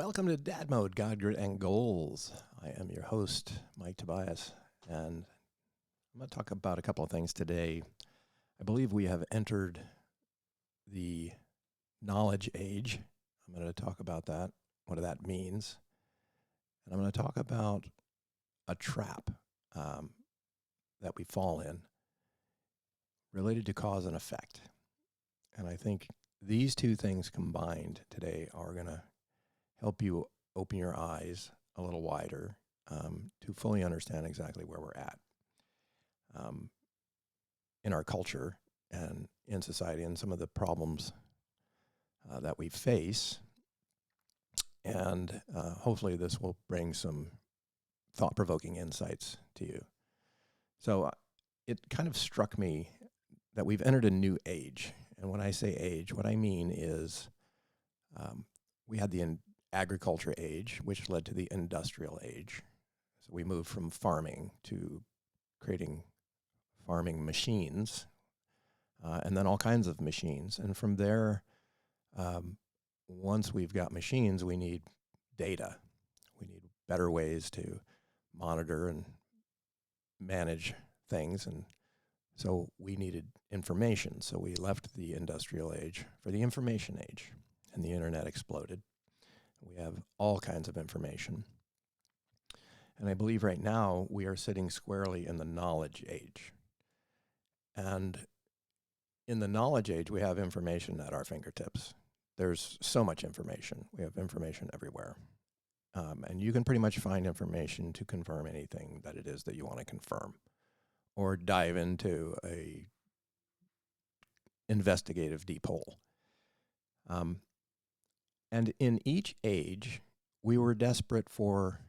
Welcome to Dad Mode, God, Grit, and Goals. I am your host, Mike Tobias, and I'm going to talk about a couple of things today. I believe we have entered the knowledge age. I'm going to talk about that, what that means. And I'm going to talk about a trap that we fall in related to cause and effect. And I think these two things combined today are going to help you open your eyes a little wider to fully understand exactly where we're at in our culture and in society and some of the problems that we face. And hopefully this will bring some thought-provoking insights to you. So it kind of struck me that we've entered a new age. And when I say age, what I mean is we had the agriculture age, which led to the industrial age. So we moved from farming to creating farming machines, and then all kinds of machines. And from there, once we've got machines, we need data. We need better ways to monitor and manage things. And so we needed information. So we left the industrial age for the information age, and the internet exploded. We have all kinds of information. And I believe right now we are sitting squarely in the knowledge age. And in the knowledge age, we have information at our fingertips. There's so much information. We have information everywhere. And you can pretty much find information to confirm anything that it is that you want to confirm, or dive into a investigative deep hole. And in each age, we were desperate for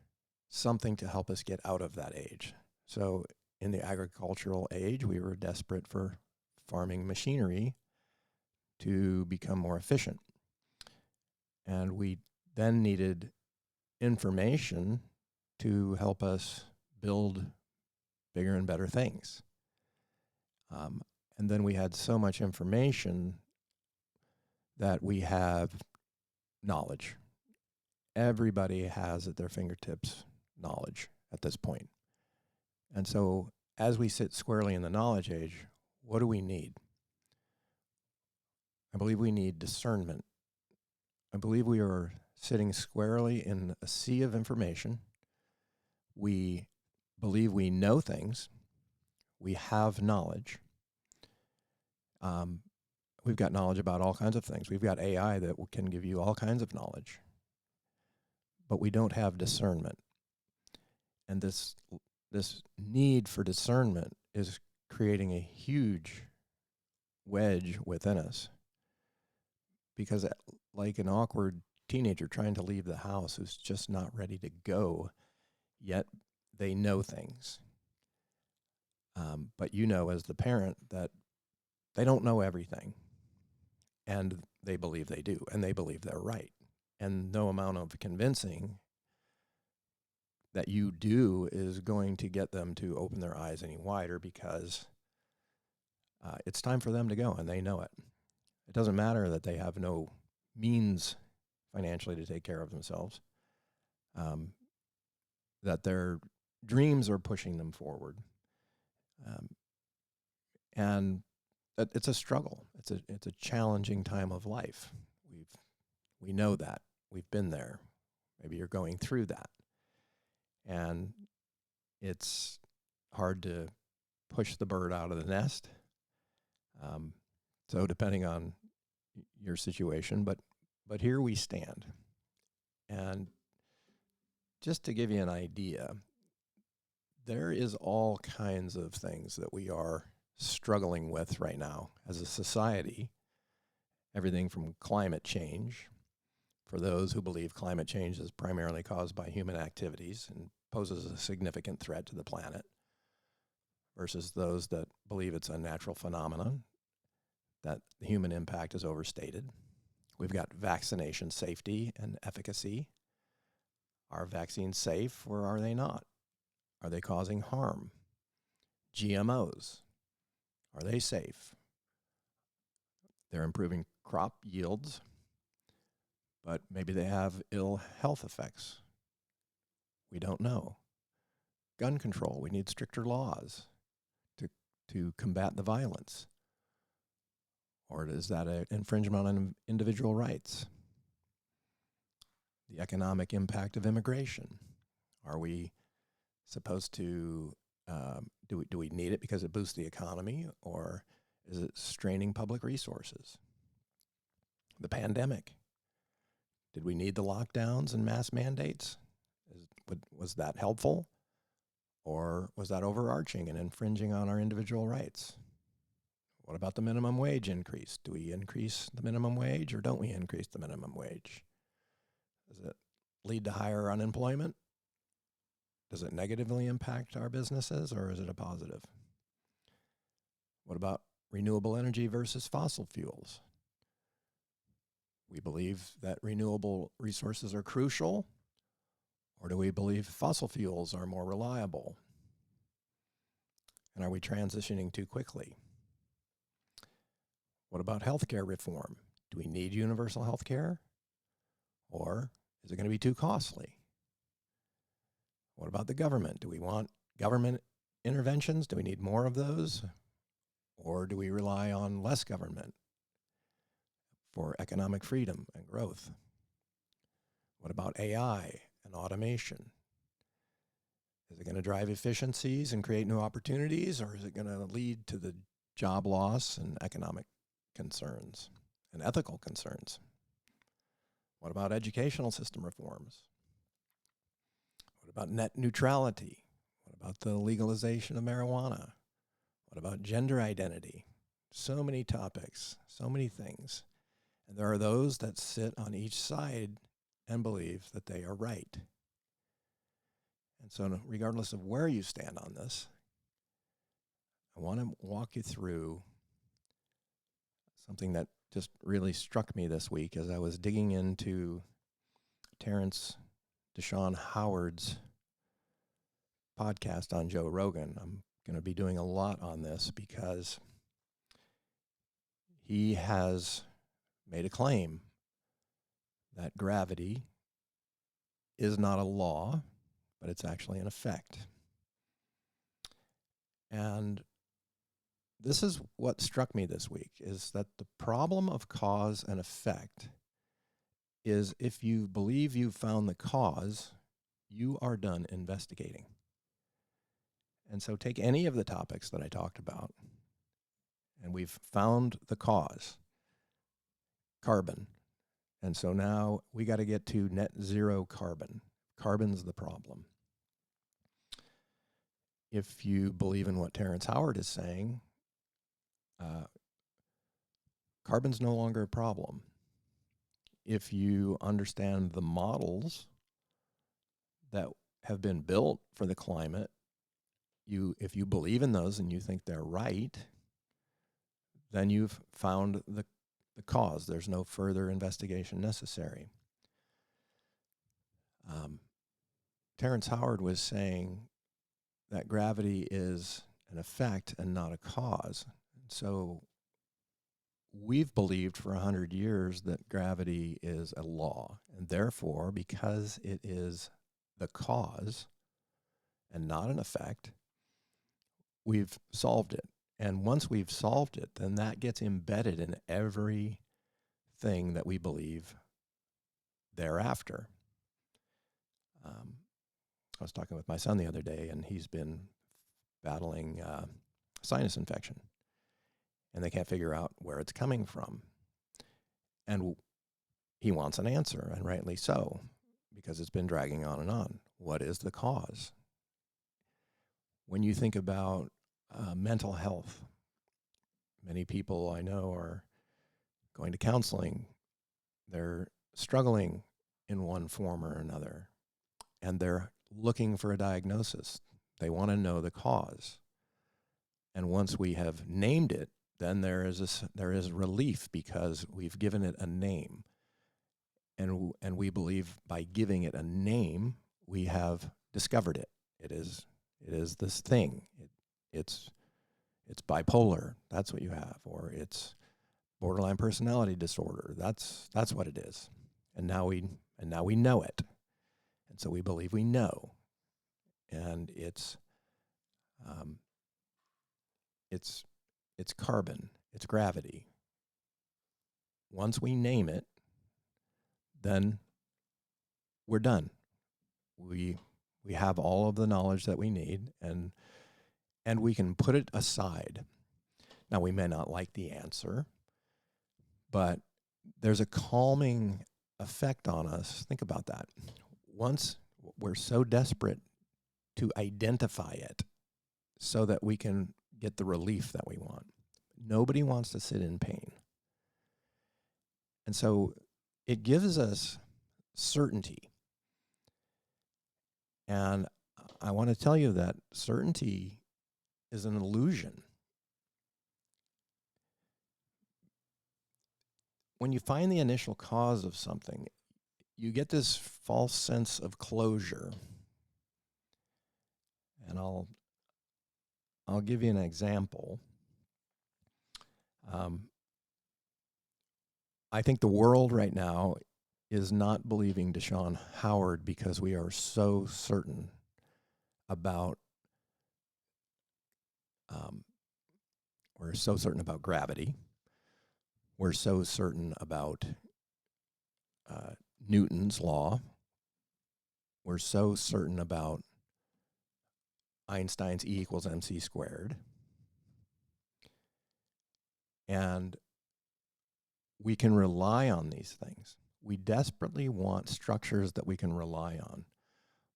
something to help us get out of that age. So in the agricultural age, we were desperate for farming machinery to become more efficient. And we then needed information to help us build bigger and better things. And then we had so much information that we have knowledge. Everybody has at their fingertips knowledge at this point. And so as we sit squarely in the knowledge age, what do we need? I believe we need discernment. I believe we are sitting squarely in a sea of information. We believe we know things. We have knowledge. We've got knowledge about all kinds of things. We've got AI that can give you all kinds of knowledge. But we don't have discernment. And this need for discernment is creating a huge wedge within us. Because like an awkward teenager trying to leave the house who's just not ready to go, yet they know things. But you know as the parent that they don't know everything. And they believe they do, and they believe they're right. And no amount of convincing that you do is going to get them to open their eyes any wider, because it's time for them to go, and they know it. It doesn't matter that they have no means financially to take care of themselves, that their dreams are pushing them forward. And it's a struggle. It's a challenging time of life. We know that. We've been there. Maybe you're going through that. And it's hard to push the bird out of the nest. So depending on your situation, but here we stand. And just to give you an idea, there is all kinds of things that we are struggling with right now as a society. Everything from climate change, for those who believe climate change is primarily caused by human activities and poses a significant threat to the planet, versus those that believe it's a natural phenomenon, that the human impact is overstated. We've got vaccination safety and efficacy. Are vaccines safe or are they not? Are they causing harm? GMOs, are they safe? They're improving crop yields, but maybe they have ill health effects. We don't know. Gun control, we need stricter laws to combat the violence. Or is that an infringement on individual rights? The economic impact of immigration. Are we supposed to, do we need it because it boosts the economy, or is it straining public resources? The pandemic. Did we need the lockdowns and mass mandates? Was that helpful? Or was that overarching and infringing on our individual rights? What about the minimum wage increase? Do we increase the minimum wage or don't we increase the minimum wage? Does it lead to higher unemployment? Does it negatively impact our businesses, or is it a positive? What about renewable energy versus fossil fuels? We believe that renewable resources are crucial, or do we believe fossil fuels are more reliable? And are we transitioning too quickly? What about healthcare reform? Do we need universal healthcare, or is it going to be too costly? What about the government? Do we want government interventions? Do we need more of those? Or do we rely on less government for economic freedom and growth? What about AI and automation? Is it going to drive efficiencies and create new opportunities, or is it going to lead to the job loss and economic concerns and ethical concerns? What about educational system reforms? What about net neutrality? What about the legalization of marijuana? What about gender identity? So many topics, so many things. And there are those that sit on each side and believe that they are right. And so regardless of where you stand on this, I want to walk you through something that just really struck me this week as I was digging into Terrence Howard's podcast on Joe Rogan. I'm going to be doing a lot on this because he has made a claim that gravity is not a law, but it's actually an effect. And this is what struck me this week, is that the problem of cause and effect is if you believe you've found the cause, you are done investigating. And so take any of the topics that I talked about, and we've found the cause, carbon. And so now we got to get to net zero carbon. Carbon's the problem. If you believe in what Terrence Howard is saying, carbon's no longer a problem. If you understand the models that have been built for the climate, if you believe in those and you think they're right, then you've found the cause. There's no further investigation necessary. Terrence Howard was saying that gravity is an effect and not a cause. So we've believed for 100 years that gravity is a law, and therefore, because it is the cause and not an effect, we've solved it. And once we've solved it, then that gets embedded in everything that we believe thereafter. I was talking with my son the other day, and he's been battling sinus infection, and they can't figure out where it's coming from. And he wants an answer, and rightly so, because it's been dragging on and on. What is the cause? When you think about mental health, many people I know are going to counseling. They're struggling in one form or another, and they're looking for a diagnosis. They want to know the cause. And once we have named it, then there is relief because we've given it a name. And we believe by giving it a name, we have discovered it. It is this thing. It's bipolar. That's what you have. Or it's borderline personality disorder. That's what it is. And now we know it. And so we believe we know. And it's carbon, it's gravity. Once we name it, then we're done. We have all of the knowledge that we need, and we can put it aside. Now, we may not like the answer, but there's a calming effect on us. Think about that. Once we're so desperate to identify it so that we can get the relief that we want. Nobody wants to sit in pain. And so it gives us certainty. And I want to tell you that certainty is an illusion. When you find the initial cause of something, you get this false sense of closure. And I'll give you an example. I think the world right now is not believing Terrence Howard because we are so certain about we're so certain about gravity. We're so certain about Newton's law. We're so certain about Einstein's E equals mc squared. And we can rely on these things. We desperately want structures that we can rely on.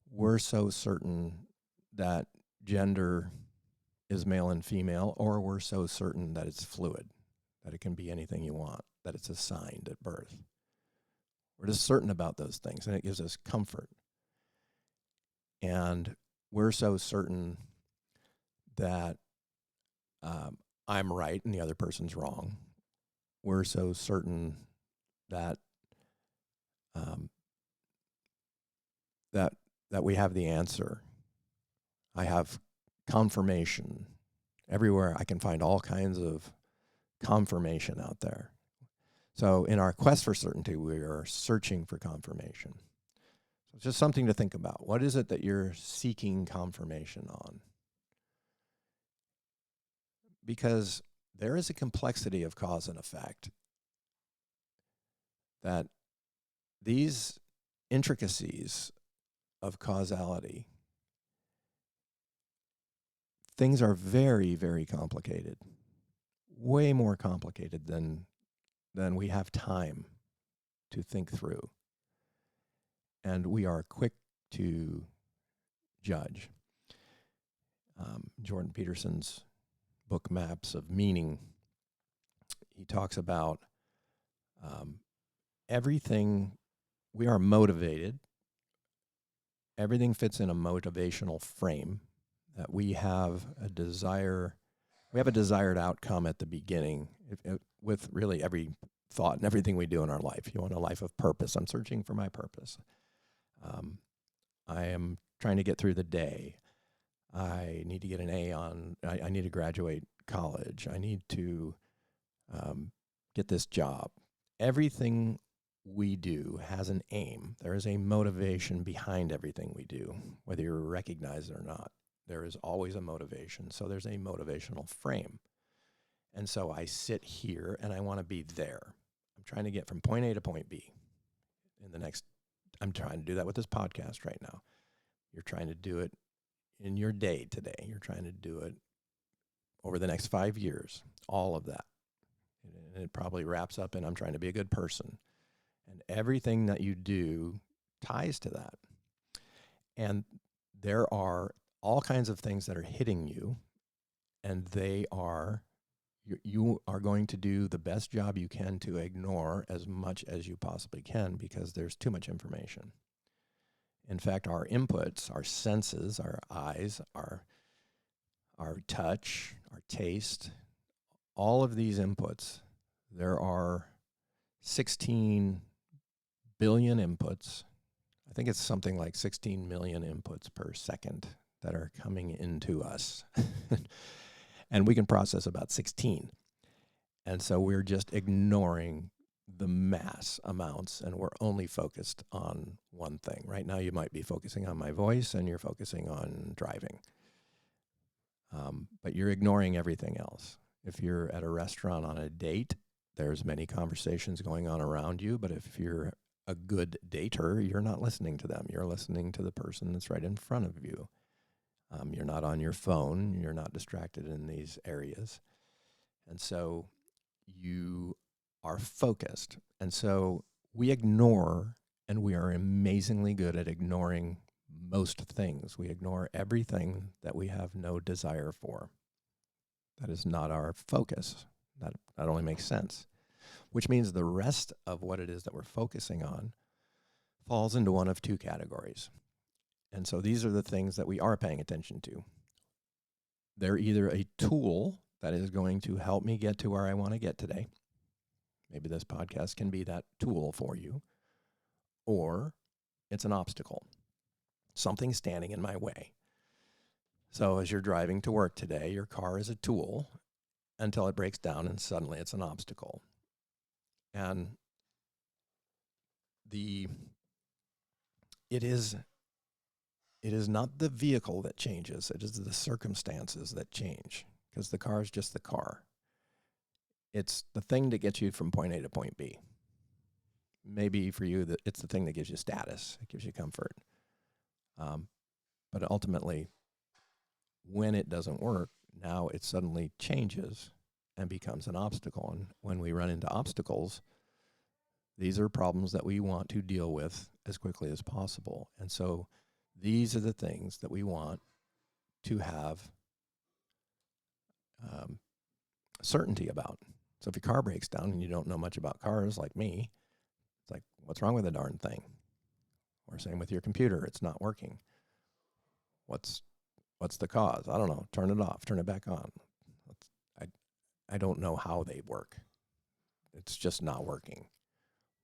We're so certain that gender is male and female, or we're so certain that it's fluid, that it can be anything you want, that it's assigned at birth. We're just certain about those things, and it gives us comfort. And we're so certain that I'm right and the other person's wrong. We're so certain that that we have the answer. I have confirmation. Everywhere I can find all kinds of confirmation out there. So in our quest for certainty, we are searching for confirmation. So it's just something to think about. What is it that you're seeking confirmation on? Because there is a complexity of cause and effect that these intricacies of causality, things are very, very complicated, way more complicated than we have time to think through. And we are quick to judge. Jordan Peterson's book, Maps of Meaning, he talks about everything. We are motivated. Everything fits in a motivational frame, that we have a desire. We have a desired outcome at the beginning with really every thought and everything we do in our life. You want a life of purpose. I'm searching for my purpose. I am trying to get through the day. I need to get an A on, I need to graduate college. I need to get this job. Everything we do has an aim. There is a motivation behind everything we do, whether you recognize it or not. There is always a motivation. So there's a motivational frame. And so I sit here and I want to be there. I'm trying to get from point A to point B in the next, I'm trying to do that with this podcast right now. You're trying to do it in your day today. You're trying to do it over the next 5 years, all of that. And it probably wraps up in I'm trying to be a good person. And everything that you do ties to that. And there are all kinds of things that are hitting you, and they are, you are going to do the best job you can to ignore as much as you possibly can because there's too much information. In fact, our inputs, our senses, our eyes, our touch, our taste, all of these inputs, there are 16 billion inputs. I think it's something like 16 million inputs per second that are coming into us. And we can process about 16. And so we're just ignoring the mass amounts, and we're only focused on one thing. Right now you might be focusing on my voice and you're focusing on driving. But you're ignoring everything else. If you're at a restaurant on a date, there's many conversations going on around you, but if you're a good dater, you're not listening to them. You're listening to the person that's right in front of you. You're not on your phone. You're not distracted in these areas. And so you are focused. And so we ignore, and we are amazingly good at ignoring most things. We ignore everything that we have no desire for. That is not our focus. That only makes sense, which means the rest of what it is that we're focusing on falls into one of two categories. And so these are the things that we are paying attention to. They're either a tool that is going to help me get to where I want to get today. Maybe this podcast can be that tool for you. Or it's an obstacle, something standing in my way. So as you're driving to work today, your car is a tool until it breaks down and suddenly it's an obstacle. And it is not the vehicle that changes, it is the circumstances that change, because the car is just the car. It's the thing that gets you from point A to point B. Maybe for you, it's the thing that gives you status, it gives you comfort. But ultimately, when it doesn't work, now it suddenly changes and becomes an obstacle. And when we run into obstacles, these are problems that we want to deal with as quickly as possible. And so these are the things that we want to have certainty about. So if your car breaks down and you don't know much about cars like me, it's like, what's wrong with the darn thing? Or same with your computer, it's not working. What's the cause? I don't know. Turn it off, turn it back on. I don't know how they work. It's just not working.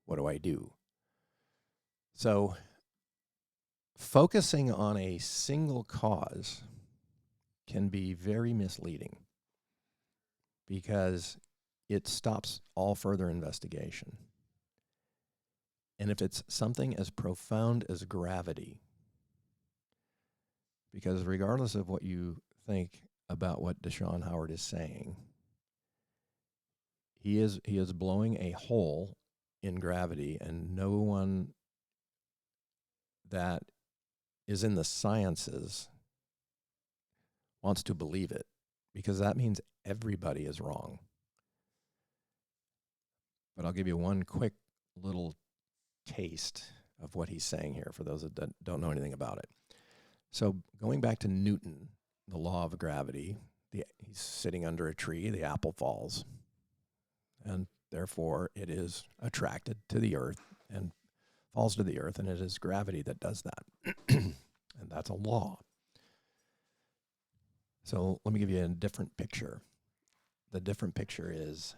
What do I do? So focusing on a single cause can be very misleading because it stops all further investigation. And if it's something as profound as gravity, because regardless of what you think about what Terrence Howard is saying, he is blowing a hole in gravity, and no one that is in the sciences wants to believe it, because that means everybody is wrong. But I'll give you one quick little taste of what he's saying here for those that don't know anything about it. So going back to Newton, the law of gravity, he's sitting under a tree, the apple falls, and therefore it is attracted to the earth and falls to the earth, and it is gravity that does that. And that's a law. So let me give you a different picture. The different picture is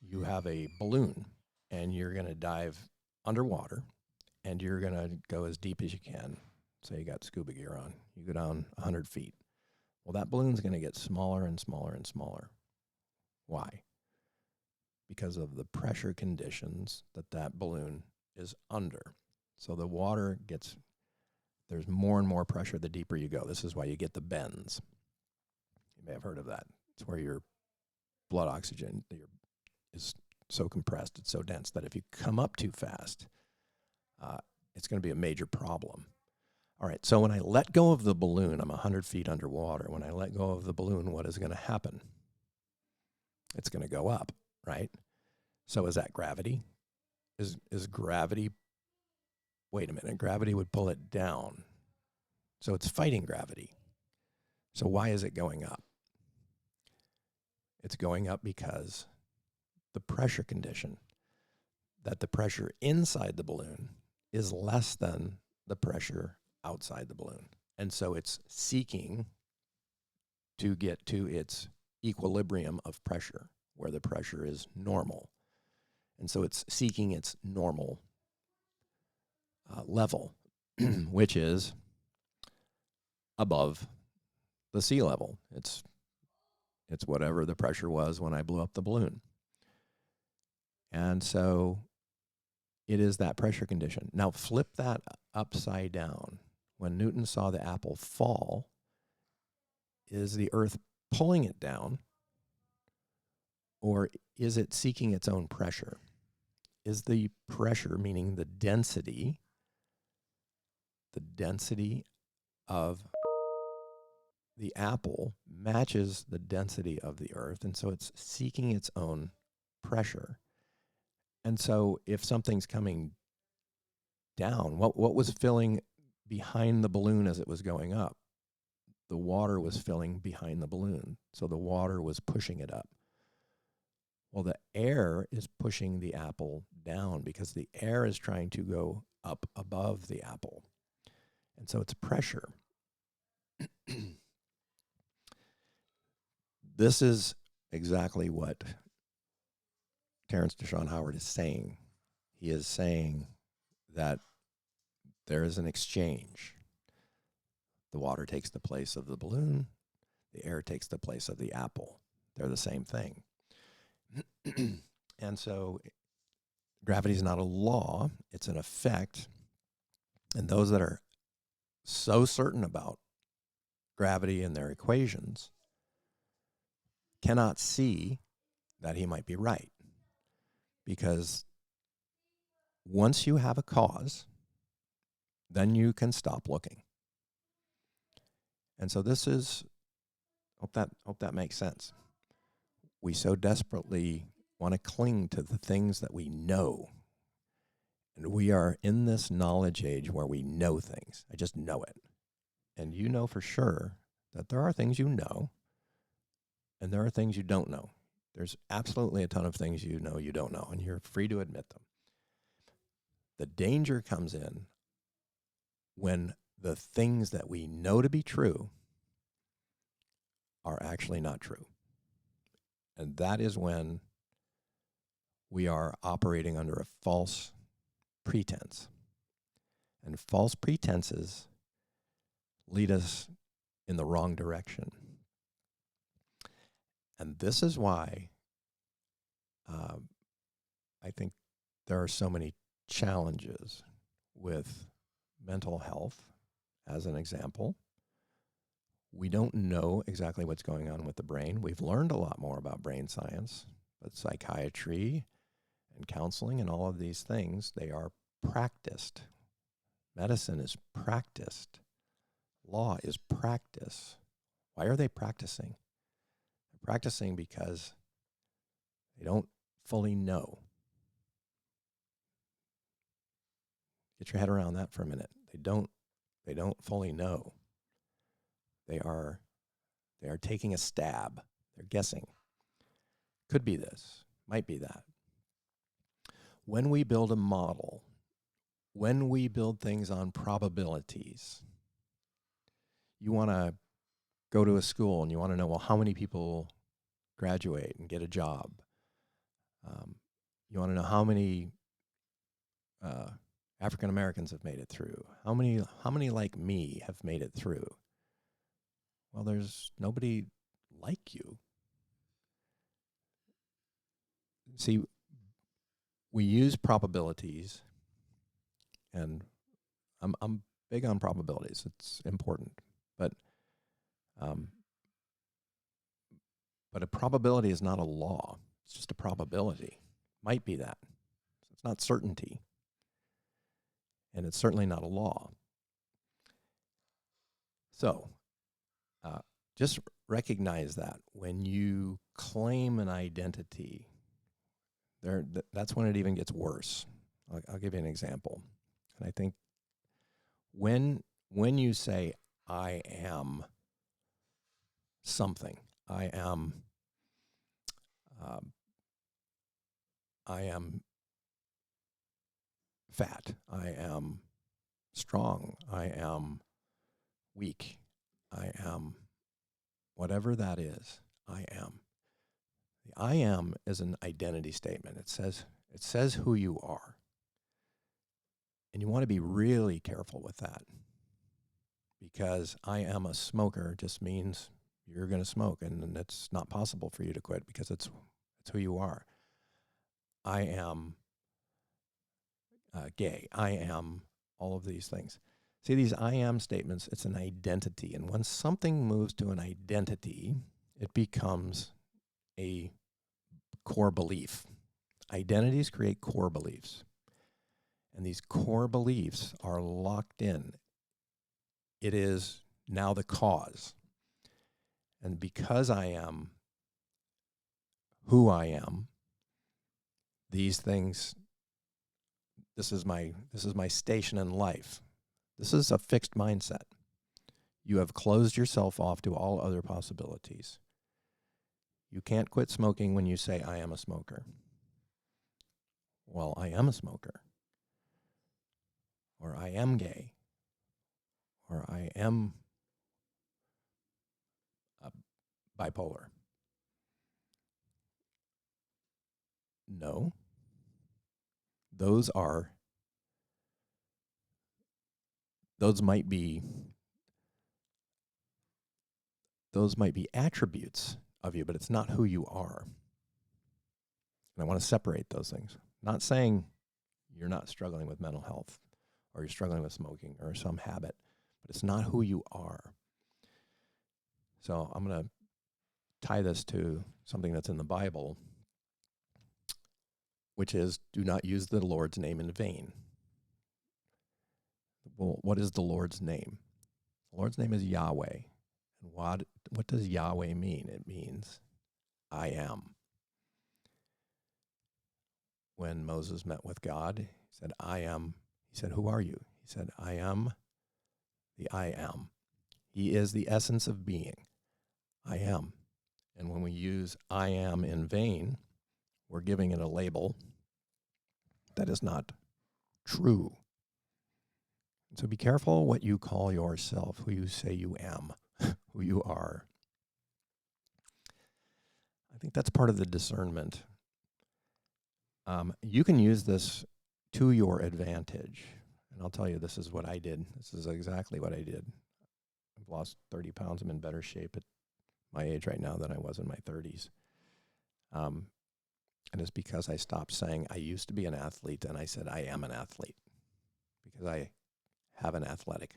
you have a balloon, and you're going to dive underwater, and you're going to go as deep as you can. Say you got scuba gear on. You go down 100 feet. Well, that balloon's going to get smaller and smaller and smaller. Why? Because of the pressure conditions that balloon is under. So the water there's more and more pressure the deeper you go. This is why you get the bends. You may have heard of that. It's where your blood oxygen is so compressed, it's so dense that if you come up too fast, it's going to be a major problem. All right, so when I let go of the balloon, I'm 100 feet underwater. When I let go of the balloon, what is going to happen? It's going to go up, right? So is that gravity? Is gravity, wait a minute, gravity would pull it down. So it's fighting gravity. So why is it going up? It's going up because the pressure condition, that the pressure inside the balloon is less than the pressure outside the balloon. And so it's seeking to get to its equilibrium of pressure, where the pressure is normal. And so it's seeking its normal level, which is above the sea level. It's whatever the pressure was when I blew up the balloon. And so it is that pressure condition. Now flip that upside down. When Newton saw the apple fall, is the earth pulling it down, or is it seeking its own pressure? Is the pressure, meaning the density of the apple matches the density of the earth, and so it's seeking its own pressure. And so if something's coming down, what was filling behind the balloon as it was going up? The water was filling behind the balloon, so the water was pushing it up. Well, the air is pushing the apple down because the air is trying to go up above the apple. And so it's pressure. This is exactly what Terrence Howard is saying. He is saying that there is an exchange. The water takes the place of the balloon. The air takes the place of the apple. They're the same thing. And so gravity is not a law. It's an effect. And those that are so certain about gravity and their equations cannot see that he might be right. Because once you have a cause, then you can stop looking. And so this is, hope that makes sense. We so desperately want to cling to the things that we know. And we are in this knowledge age where we know things. I just know it. And you know for sure that there are things you know, and there are things you don't know. There's absolutely a ton of things you know you don't know, and you're free to admit them. The danger comes in when the things that we know to be true are actually not true. And that is when we are operating under a false pretense. And false pretenses lead us in the wrong direction. And this is why I think there are so many challenges with mental health, as an example. We don't know exactly what's going on with the brain. We've learned a lot more about brain science, but psychiatry and counseling and all of these things, they are practiced. Medicine is practiced. Law is practice. Why are they practicing? They're practicing because they don't fully know. Get your head around that for a minute. They don't fully know. They are taking a stab. They're guessing. Could be this, might be that. When we build a model, when we build things on probabilities, you want to go to a school and you want to know, well, how many people graduate and get a job? You want to know how many African Americans have made it through. How many like me have made it through? Well, there's nobody like you. See, we use probabilities, and I'm big on probabilities. It's important, but a probability is not a law. It's just a probability. Might be that. It's not certainty, and it's certainly not a law. So, just recognize that when you claim an identity, that's when it even gets worse. I'll give you an example. And I think when you say, I am something, I am fat, I am strong, I am weak, I am whatever that is, I am. The I am is an identity statement. It says who you are. And you want to be really careful with that, because I am a smoker just means you're going to smoke, and it's not possible for you to quit because it's who you are. I am gay. I am all of these things. See, these I am statements, it's an identity. And when something moves to an identity, it becomes a core belief. Identities create core beliefs. And these core beliefs are locked in. It is now the cause. And because I am who I am, these things, this is my station in life. This is a fixed mindset. You have closed yourself off to all other possibilities. You can't quit smoking when you say, I am a smoker. Well, I am a smoker. Or I am gay. Or I am bipolar. No. Those might be attributes of you, but it's not who you are. And I want to separate those things. Not saying you're not struggling with mental health or you're struggling with smoking or some habit, but it's not who you are. So I'm going to tie this to something that's in the Bible, which is do not use the Lord's name in vain. Well, what is the Lord's name? The Lord's name is Yahweh. And what does Yahweh mean? It means I am. When Moses met with God, he said, I am. He said, who are you? He said, I am the I am. He is the essence of being. I am. And when we use I am in vain, we're giving it a label that is not true. So be careful what you call yourself, who you say you am, who you are. I think that's part of the discernment. You can use this to your advantage. And I'll tell you, this is what I did. This is exactly what I did. I've lost 30 pounds. I'm in better shape at my age right now than I was in my 30s. And it's because I stopped saying I used to be an athlete and I said I am an athlete. Because I have an athletic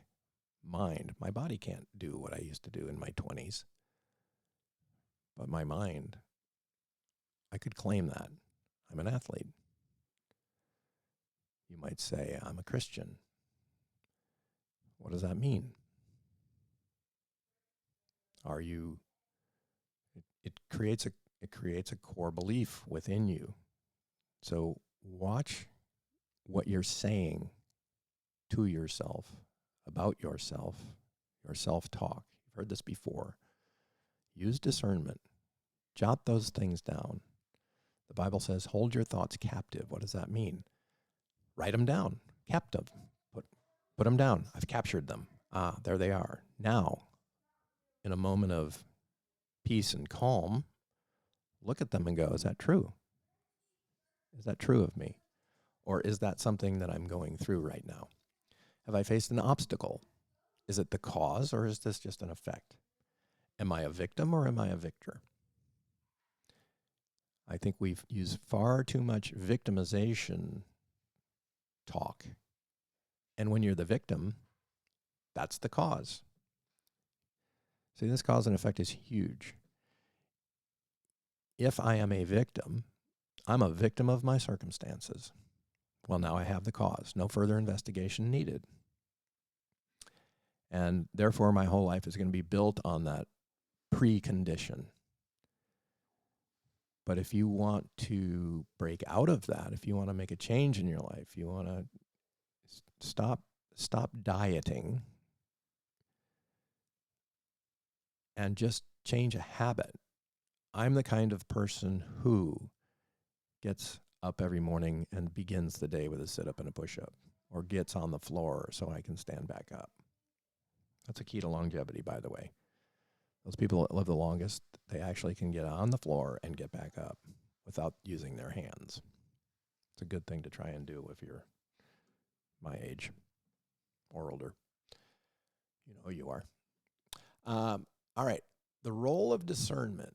mind. My body can't do what I used to do in my 20s. But my mind, I could claim that. I'm an athlete. You might say, I'm a Christian. What does that mean? Are you, it creates a core belief within you. So watch what you're saying to yourself, about yourself, your self-talk. You've heard this before. Use discernment. Jot those things down. The Bible says, hold your thoughts captive. What does that mean? Write them down. Captive. Put them down. I've captured them. There they are. Now, in a moment of peace and calm, look at them and go, is that true? Is that true of me? Or is that something that I'm going through right now? Have I faced an obstacle? Is it the cause or is this just an effect? Am I a victim or am I a victor? I think we've used far too much victimization talk. And when you're the victim, that's the cause. See, this cause and effect is huge. If I am a victim, I'm a victim of my circumstances. Well, now I have the cause. No further investigation needed. And therefore, my whole life is going to be built on that precondition. But if you want to break out of that, if you want to make a change in your life, you want to stop dieting and just change a habit. I'm the kind of person who gets up every morning and begins the day with a sit-up and a push-up, or gets on the floor so I can stand back up. That's a key to longevity, by the way. Those people that live the longest, they actually can get on the floor and get back up without using their hands. It's a good thing to try and do if you're my age or older. You know who you are. All right. The role of discernment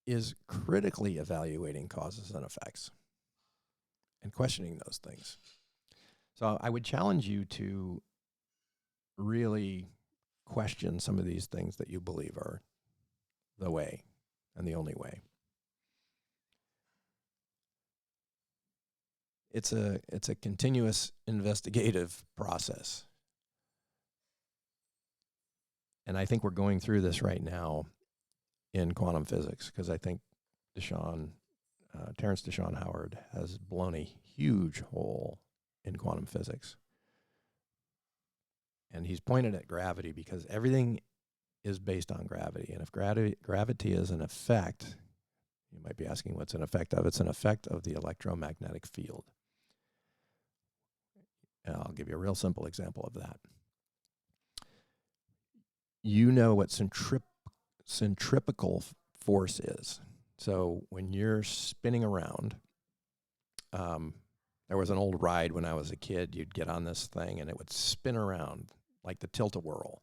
is critically evaluating causes and effects and questioning those things. So I would challenge you to really question some of these things that you believe are the way and the only way. It's a continuous investigative process. And I think we're going through this right now in quantum physics, because I think Terrence Howard has blown a huge hole in quantum physics. And he's pointed at gravity because everything is based on gravity. And if gravity is an effect, you might be asking what's an effect of? It's an effect of the electromagnetic field. And I'll give you a real simple example of that. You know what centripetal force is. So when you're spinning around, there was an old ride when I was a kid. You'd get on this thing and it would spin around like the tilt-a-whirl,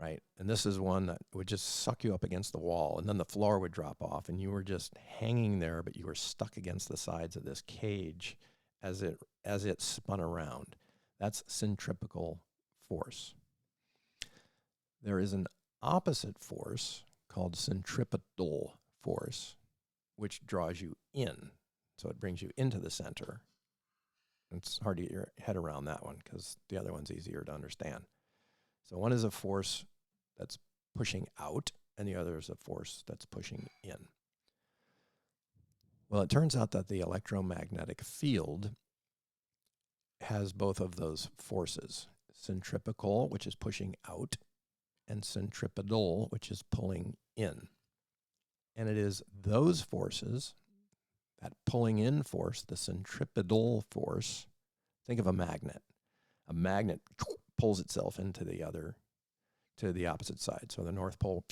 right? And this is one that would just suck you up against the wall, and then the floor would drop off, and you were just hanging there, but you were stuck against the sides of this cage as it spun around. That's centripetal force. There is an opposite force called centripetal force, which draws you in. So it brings you into the center. It's hard to get your head around that one because the other one's easier to understand. So one is a force that's pushing out, and the other is a force that's pushing in. Well, it turns out that the electromagnetic field has both of those forces, centripetal, which is pushing out, and centripetal, which is pulling in. And it is those forces, that pulling in force, the centripetal force, think of a magnet. A magnet pulls itself into to the opposite side. So the North Pole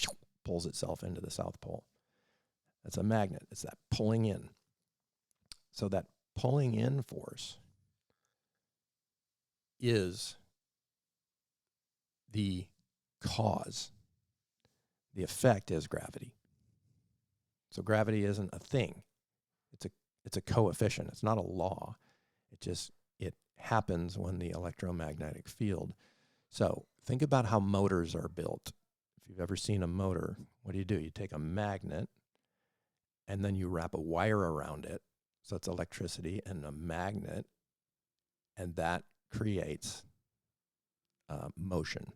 pulls itself into the South Pole. That's a magnet. It's that pulling in. So that pulling in force is the cause. The effect is gravity. So gravity isn't a thing. It's a coefficient. It's not a law. It happens when the electromagnetic field. So think about how motors are built. If you've ever seen a motor, what do? You take a magnet and then you wrap a wire around it. So it's electricity and a magnet, and that creates motion.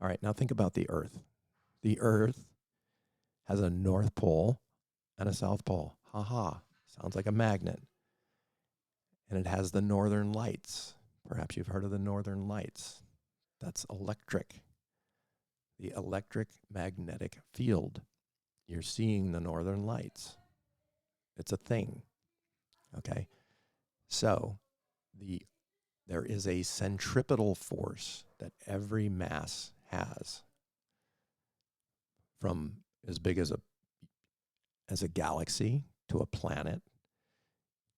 All right, now think about the Earth. The Earth has a North Pole and a South Pole. Sounds like a magnet. And it has the northern lights. Perhaps you've heard of the northern lights. That's electric. The electric magnetic field. You're seeing the northern lights. It's a thing. Okay? So there is a centripetal force that every mass has, from as big as a galaxy to a planet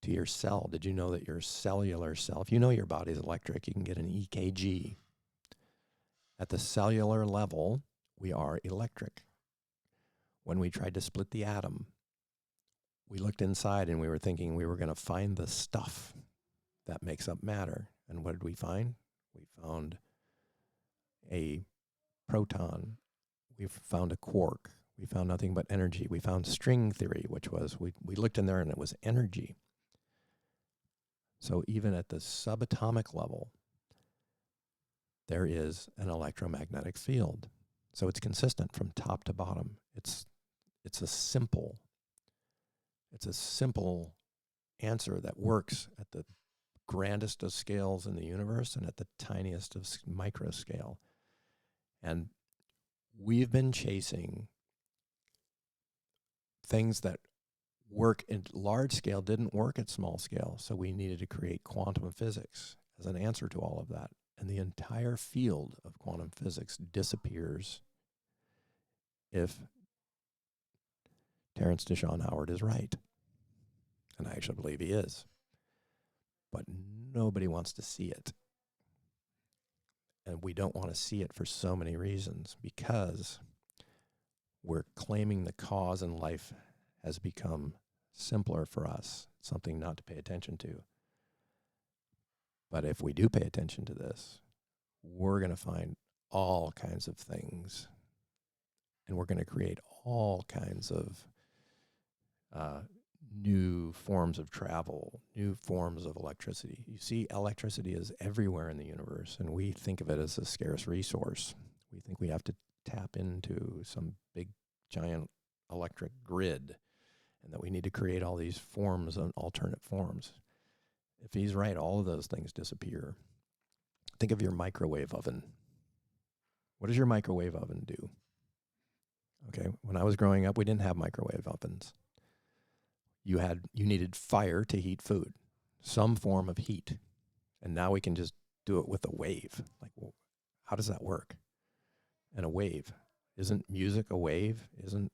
to your cell. Did you know that your cellular self, you know your body's electric, you can get an EKG. At the cellular level, we are electric. When we tried to split the atom, we looked inside and we were thinking we were going to find the stuff that makes up matter. And what did we find? We found a proton. We found a quark. We found nothing but energy. We found string theory, which was, we looked in there and it was energy. So even at the subatomic level, there is an electromagnetic field. So it's consistent from top to bottom. It's a simple answer that works at the grandest of scales in the universe and at the tiniest of micro scale. And we've been chasing things that work at large scale, didn't work at small scale. So we needed to create quantum physics as an answer to all of that. And the entire field of quantum physics disappears if Terrence Howard is right. And I actually believe he is. But nobody wants to see it. And we don't want to see it for so many reasons, because we're claiming the cause in life has become simpler for us, something not to pay attention to. But if we do pay attention to this, we're going to find all kinds of things, and we're going to create all kinds of new forms of travel, new forms of electricity. You see, electricity is everywhere in the universe, and we think of it as a scarce resource. We think we have to tap into some big, giant electric grid, and that we need to create all these forms and alternate forms. If he's right, all of those things disappear. Think of your microwave oven. What does your microwave oven do? Okay, when I was growing up, we didn't have microwave ovens. You needed fire to heat food, some form of heat. And now we can just do it with a wave. Like, well, how does that work? And a wave. Isn't music a wave? Isn't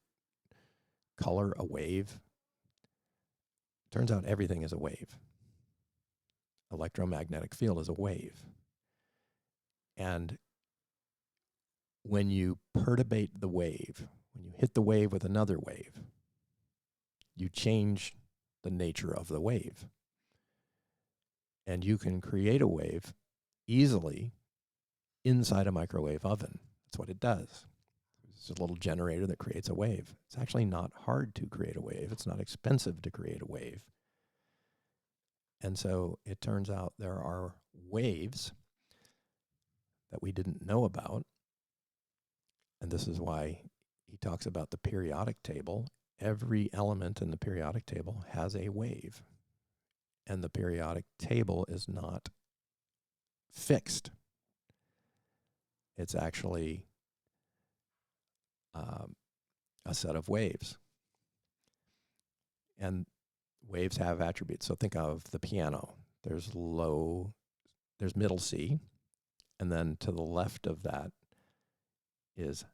color a wave? Turns out everything is a wave. Electromagnetic field is a wave. And when you perturbate the wave, when you hit the wave with another wave, you change the nature of the wave. And you can create a wave easily inside a microwave oven. That's what it does. It's a little generator that creates a wave. It's actually not hard to create a wave. It's not expensive to create a wave. And so it turns out there are waves that we didn't know about. And this is why he talks about the periodic table. Every element in the periodic table has a wave. And the periodic table is not fixed. It's actually a set of waves. And waves have attributes. So think of the piano. There's middle C, and then to the left of that is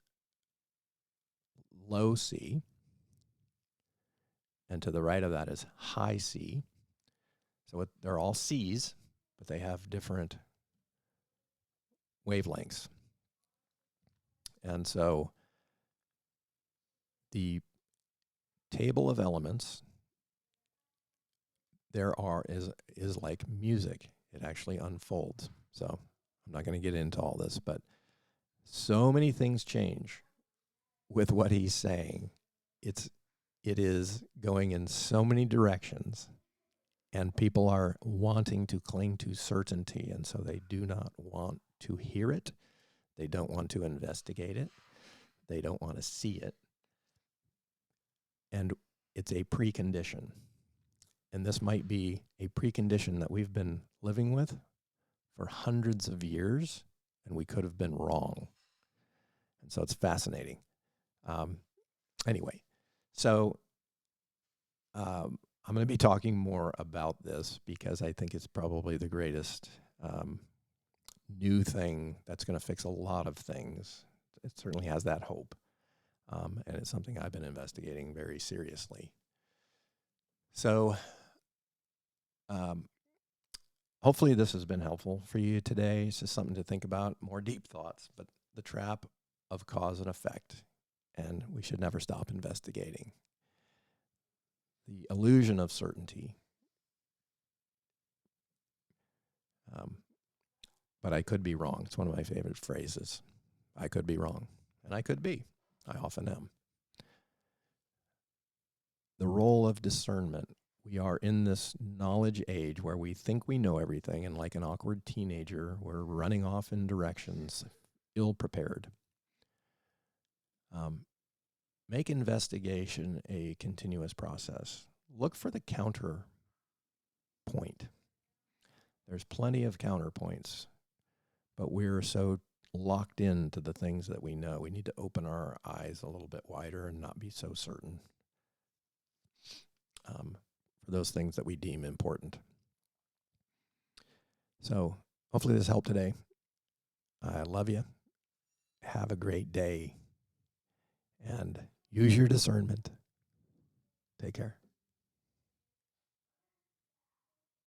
low C, and to the right of that is high C. So they're all C's, but they have different wavelengths. And so the table of elements is like music. It actually unfolds. So I'm not going to get into all this, but so many things change with what he's saying. It is going in so many directions, and people are wanting to cling to certainty, and so they do not want to hear it. They don't want to investigate it. They don't want to see it. And it's a precondition. And this might be a precondition that we've been living with for hundreds of years, and we could have been wrong. And so it's fascinating. Anyway, so I'm going to be talking more about this because I think it's probably the greatest new thing that's going to fix a lot of things. It certainly has that hope. And it's something I've been investigating very seriously. So hopefully this has been helpful for you today. It's just something to think about, more deep thoughts, but the trap of cause and effect. And we should never stop investigating. The illusion of certainty. But I could be wrong. It's one of my favorite phrases. I could be wrong. And I could be. I often am. The role of discernment. We are in this knowledge age where we think we know everything, and like an awkward teenager, we're running off in directions, ill-prepared. Make investigation a continuous process. Look for the counterpoint. There's plenty of counterpoints, but we're so locked into the things that we know. We need to open our eyes a little bit wider and not be so certain for those things that we deem important. So hopefully this helped today. I love you. Have a great day. And use your discernment. Take care.